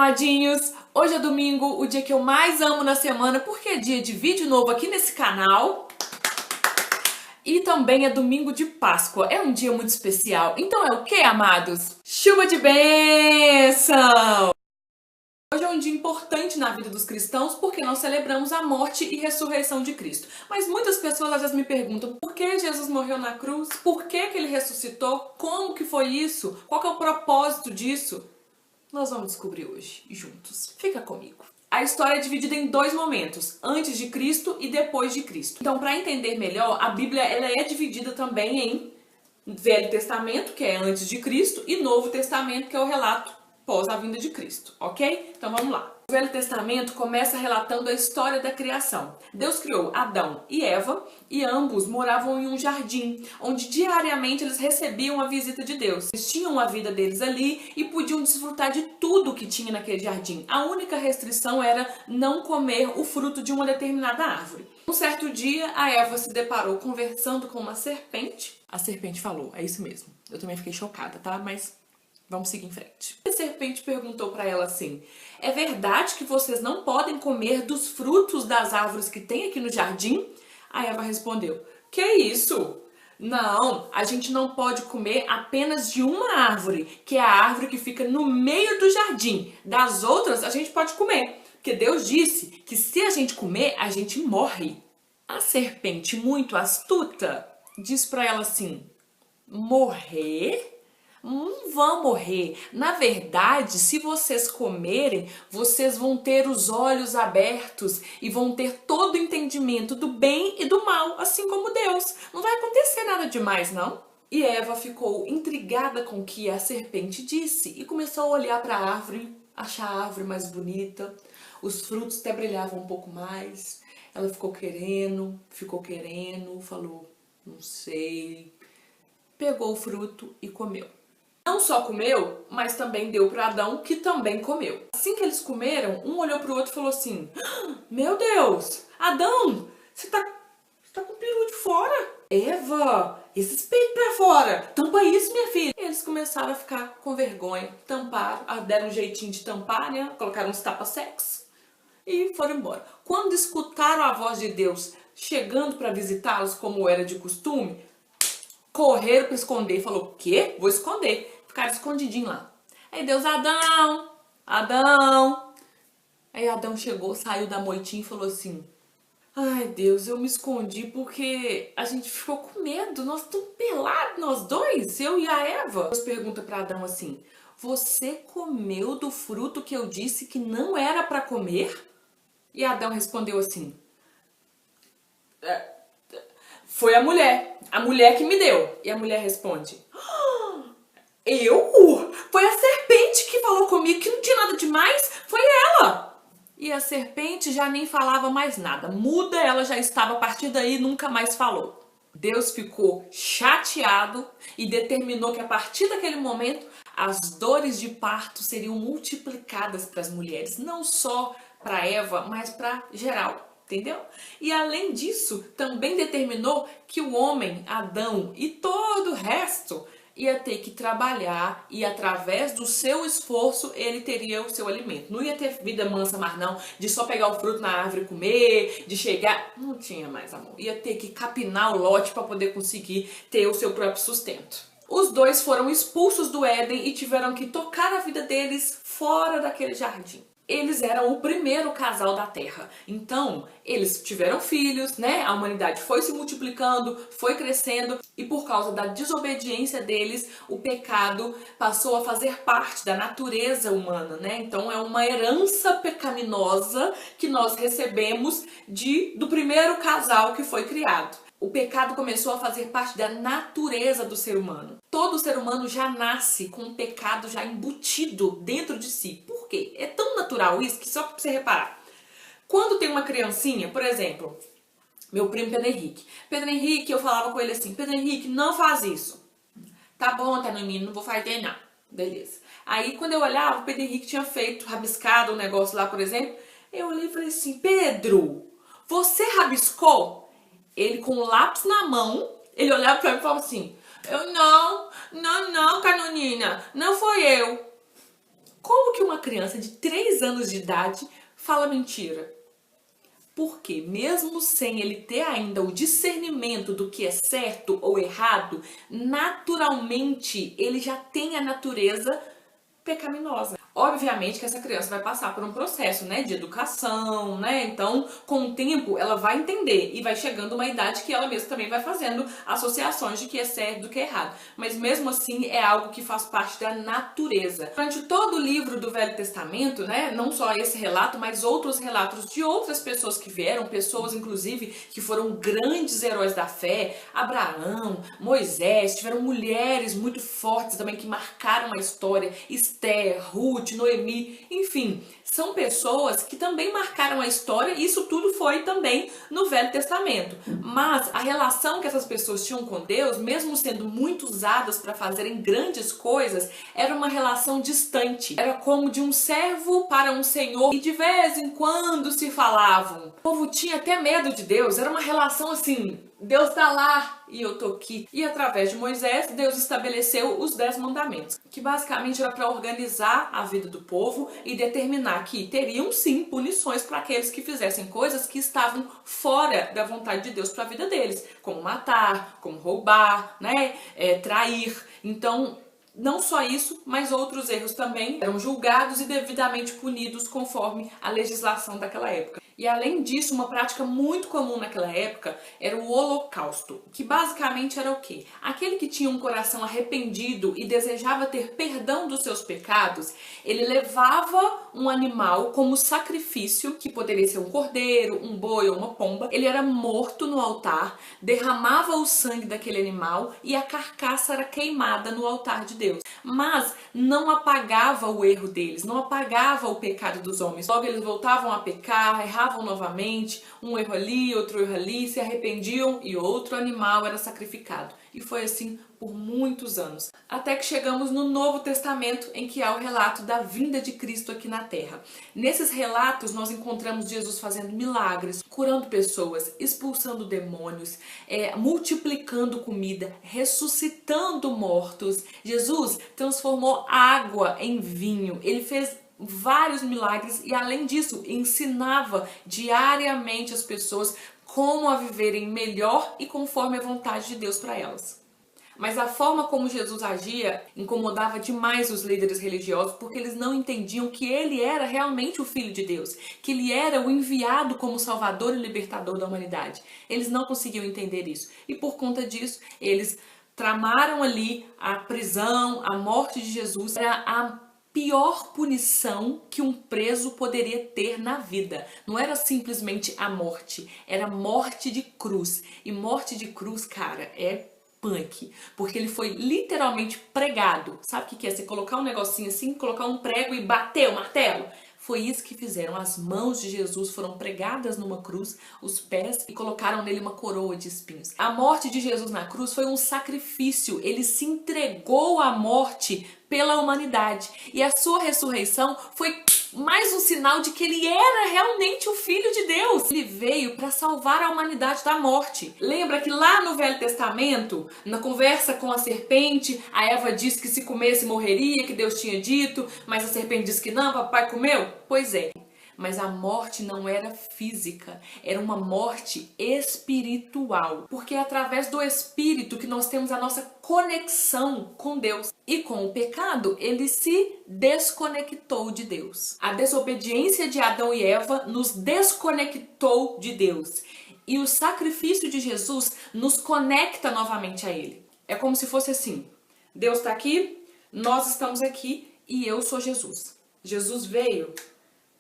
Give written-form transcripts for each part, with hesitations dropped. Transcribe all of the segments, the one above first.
amadinhos! Hoje é domingo, o dia que eu mais amo na semana, porque é dia de vídeo novo aqui nesse canal. E também é domingo de Páscoa, é um dia muito especial. Então é o que, amados? Chuva de bênção! Hoje é um dia importante na vida dos cristãos porque nós celebramos a morte e ressurreição de Cristo. Mas muitas pessoas às vezes me perguntam por que Jesus morreu na cruz? Por que ele ressuscitou? Como que foi isso? Qual que é o propósito disso? Nós vamos descobrir hoje, juntos. Fica comigo. A história é dividida em dois momentos, antes de Cristo e depois de Cristo. Então, para entender melhor, a Bíblia ela é dividida também em Velho Testamento, que é antes de Cristo, e Novo Testamento, que é o relato pós a vinda de Cristo, ok? Então vamos lá. O Velho Testamento começa relatando a história da criação. Deus criou Adão e Eva e ambos moravam em um jardim, onde diariamente eles recebiam a visita de Deus. Eles tinham a vida deles ali e podiam desfrutar de tudo que tinha naquele jardim. A única restrição era não comer o fruto de uma determinada árvore. Um certo dia, a Eva se deparou conversando com uma serpente. A serpente falou, é isso mesmo. Eu também fiquei chocada, tá? Mas vamos seguir em frente. A serpente perguntou para ela assim: é verdade que vocês não podem comer dos frutos das árvores que tem aqui no jardim? A Eva respondeu: que isso? Não, a gente não pode comer apenas de uma árvore, que é a árvore que fica no meio do jardim. Das outras a gente pode comer, porque Deus disse que se a gente comer, a gente morre. A serpente, muito astuta, disse para ela assim: morrer? Não vão morrer. Na verdade, se vocês comerem, vocês vão ter os olhos abertos e vão ter todo o entendimento do bem e do mal, assim como Deus. Não vai acontecer nada demais, não. E Eva ficou intrigada com o que a serpente disse e começou a olhar para a árvore, achar a árvore mais bonita. Os frutos até brilhavam um pouco mais. Ela ficou querendo, falou, não sei. Pegou o fruto e comeu. Não só comeu, mas também deu para Adão, que também comeu. Assim que eles comeram, um olhou para o outro e falou assim: meu Deus, Adão, você tá com o peru de fora? Eva, esses peitos para fora, tampa isso, minha filha. Eles começaram a ficar com vergonha, tamparam, deram um jeitinho de tampar, né? Colocaram uns tapa-sexo e foram embora. Quando escutaram a voz de Deus chegando para visitá-los, como era de costume, correram para esconder. Falou: o quê? Vou esconder. Ficaram escondidinho lá. Aí Deus: Adão, Adão. Aí Adão chegou, saiu da moitinha e falou assim: ai, Deus, eu me escondi porque a gente ficou com medo. Nós estamos pelados, nós dois, eu e a Eva. Deus pergunta para Adão assim: você comeu do fruto que eu disse que não era para comer? E Adão respondeu assim: foi a mulher que me deu. E a mulher responde: eu? Foi a serpente que falou comigo que não tinha nada demais? Foi ela! E a serpente já nem falava mais nada. Muda, ela já estava, a partir daí nunca mais falou. Deus ficou chateado e determinou que a partir daquele momento as dores de parto seriam multiplicadas para as mulheres. Não só para Eva, mas para geral. Entendeu? E além disso, também determinou que o homem, Adão e todo o resto ia ter que trabalhar e através do seu esforço ele teria o seu alimento. Não ia ter vida mansa mais não, de só pegar o fruto na árvore e comer, de chegar... Não tinha mais, amor. Ia ter que capinar o lote para poder conseguir ter o seu próprio sustento. Os dois foram expulsos do Éden e tiveram que tocar a vida deles fora daquele jardim. Eles eram o primeiro casal da Terra. Então, eles tiveram filhos, né? A humanidade foi se multiplicando, foi crescendo e por causa da desobediência deles, o pecado passou a fazer parte da natureza humana, né? Então, é uma herança pecaminosa que nós recebemos do primeiro casal que foi criado. O pecado começou a fazer parte da natureza do ser humano. Todo ser humano já nasce com o pecado já embutido dentro de si. Por quê? É tão natural isso que só pra você reparar. Quando tem uma criancinha, por exemplo, meu primo Pedro Henrique. Pedro Henrique, eu falava com ele assim: Pedro Henrique, não faz isso. Tá bom, tá, menino, não vou fazer não. Beleza. Aí quando eu olhava, o Pedro Henrique tinha feito, rabiscado um negócio lá, por exemplo. Eu olhei e falei assim: Pedro, você rabiscou? Ele com o lápis na mão, ele olhava pra mim e falava assim: não, Canonina, não foi eu. Como que uma criança de 3 anos de idade fala mentira? Porque mesmo sem ele ter ainda o discernimento do que é certo ou errado, naturalmente ele já tem a natureza pecaminosa. Obviamente que essa criança vai passar por um processo, né, de educação, né? Então, com o tempo, ela vai entender e vai chegando uma idade que ela mesma também vai fazendo associações de que é certo e do que é errado. Mas mesmo assim, é algo que faz parte da natureza. Durante todo o livro do Velho Testamento, né, não só esse relato, mas outros relatos de outras pessoas que vieram, pessoas inclusive que foram grandes heróis da fé, Abraão, Moisés, tiveram mulheres muito fortes também que marcaram a história, Esther, Ruth, Noemi, enfim, são pessoas que também marcaram a história e isso tudo foi também no Velho Testamento. Mas a relação que essas pessoas tinham com Deus, mesmo sendo muito usadas para fazerem grandes coisas, era uma relação distante. Era como de um servo para um senhor e de vez em quando se falavam. O povo tinha até medo de Deus, era uma relação assim, Deus está lá e eu tô aqui. E através de Moisés, Deus estabeleceu os 10 mandamentos, que basicamente era para organizar a vida do povo e determinar que teriam sim punições para aqueles que fizessem coisas que estavam fora da vontade de Deus para a vida deles, como matar, como roubar, né, trair. Então, não só isso, mas outros erros também eram julgados e devidamente punidos conforme a legislação daquela época. E além disso, uma prática muito comum naquela época era o holocausto, que basicamente era o quê? Aquele que tinha um coração arrependido e desejava ter perdão dos seus pecados, ele levava um animal como sacrifício, que poderia ser um cordeiro, um boi ou uma pomba. Ele era morto no altar, derramava o sangue daquele animal e a carcaça era queimada no altar de Deus. Mas não apagava o erro deles, não apagava o pecado dos homens. Logo eles voltavam a pecar, erravam novamente, um erro ali, outro erro ali, se arrependiam e outro animal era sacrificado. E foi assim por muitos anos. Até que chegamos no Novo Testamento, em que há o relato da vinda de Cristo aqui na Terra. Nesses relatos nós encontramos Jesus fazendo milagres, curando pessoas, expulsando demônios, multiplicando comida, ressuscitando mortos. Jesus transformou água em vinho. Ele fez vários milagres e, além disso, ensinava diariamente as pessoas como a viverem melhor e conforme a vontade de Deus para elas. Mas a forma como Jesus agia incomodava demais os líderes religiosos, porque eles não entendiam que ele era realmente o Filho de Deus, que ele era o enviado como Salvador e Libertador da humanidade. Eles não conseguiam entender isso e, por conta disso, eles tramaram ali a prisão, a morte de Jesus. Era a pior punição que um preso poderia ter na vida. Não era simplesmente a morte, era morte de cruz. E morte de cruz, cara, é punk, porque ele foi literalmente pregado. Sabe o que é? Você colocar um negocinho assim, colocar um prego e bater o martelo? Foi isso que fizeram. As mãos de Jesus foram pregadas numa cruz, os pés, e colocaram nele uma coroa de espinhos. A morte de Jesus na cruz foi um sacrifício. Ele se entregou à morte pela humanidade. E a sua ressurreição foi mais um sinal de que ele era realmente o Filho de Deus. Ele veio para salvar a humanidade da morte. Lembra que lá no Velho Testamento, na conversa com a serpente, a Eva disse que se comesse morreria, que Deus tinha dito, mas a serpente disse que não, papai comeu? Pois é. Mas a morte não era física, era uma morte espiritual. Porque é através do Espírito que nós temos a nossa conexão com Deus. E com o pecado, ele se desconectou de Deus. A desobediência de Adão e Eva nos desconectou de Deus. E o sacrifício de Jesus nos conecta novamente a ele. É como se fosse assim: Deus está aqui, nós estamos aqui e eu sou Jesus. Jesus veio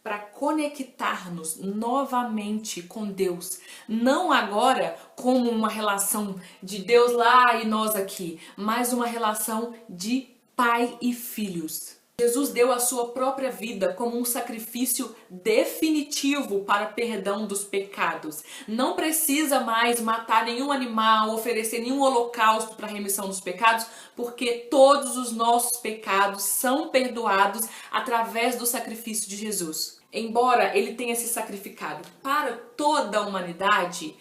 para conectar-nos novamente com Deus. Não agora como uma relação de Deus lá e nós aqui, mas uma relação de pai e filhos. Jesus deu a sua própria vida como um sacrifício definitivo para perdão dos pecados. Não precisa mais matar nenhum animal, oferecer nenhum holocausto para remissão dos pecados, porque todos os nossos pecados são perdoados através do sacrifício de Jesus. Embora ele tenha se sacrificado para toda a humanidade,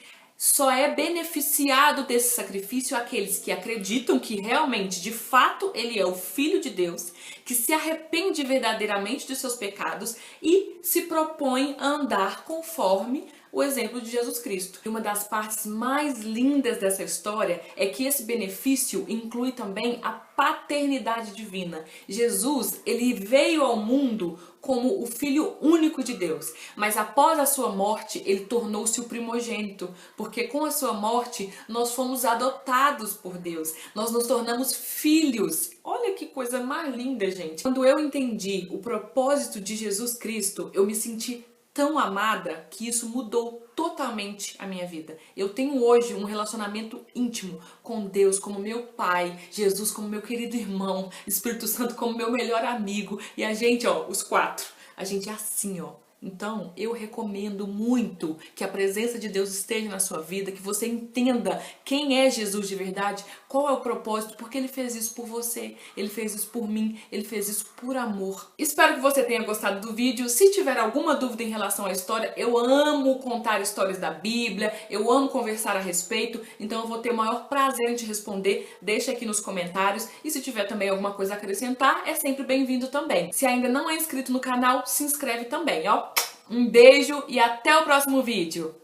Só é beneficiado desse sacrifício aqueles que acreditam que realmente, de fato, ele é o Filho de Deus, que se arrepende verdadeiramente de seus pecados e se propõe a andar conforme o exemplo de Jesus Cristo. E uma das partes mais lindas dessa história é que esse benefício inclui também a paternidade divina. Jesus, ele veio ao mundo como o Filho único de Deus, mas após a sua morte, ele tornou-se o primogênito, porque com a sua morte, nós fomos adotados por Deus, nós nos tornamos filhos. Olha que coisa mais linda, gente. Quando eu entendi o propósito de Jesus Cristo, eu me senti tão amada que isso mudou totalmente a minha vida. Eu tenho hoje um relacionamento íntimo com Deus como meu pai, Jesus como meu querido irmão, Espírito Santo como meu melhor amigo e a gente, ó, os quatro, a gente é assim, ó. Então, eu recomendo muito que a presença de Deus esteja na sua vida, que você entenda quem é Jesus de verdade, qual é o propósito, porque Ele fez isso por você, Ele fez isso por mim, Ele fez isso por amor. Espero que você tenha gostado do vídeo. Se tiver alguma dúvida em relação à história, eu amo contar histórias da Bíblia, eu amo conversar a respeito, então eu vou ter o maior prazer em te responder. Deixa aqui nos comentários e se tiver também alguma coisa a acrescentar, é sempre bem-vindo também. Se ainda não é inscrito no canal, se inscreve também, ó. Um beijo e até o próximo vídeo!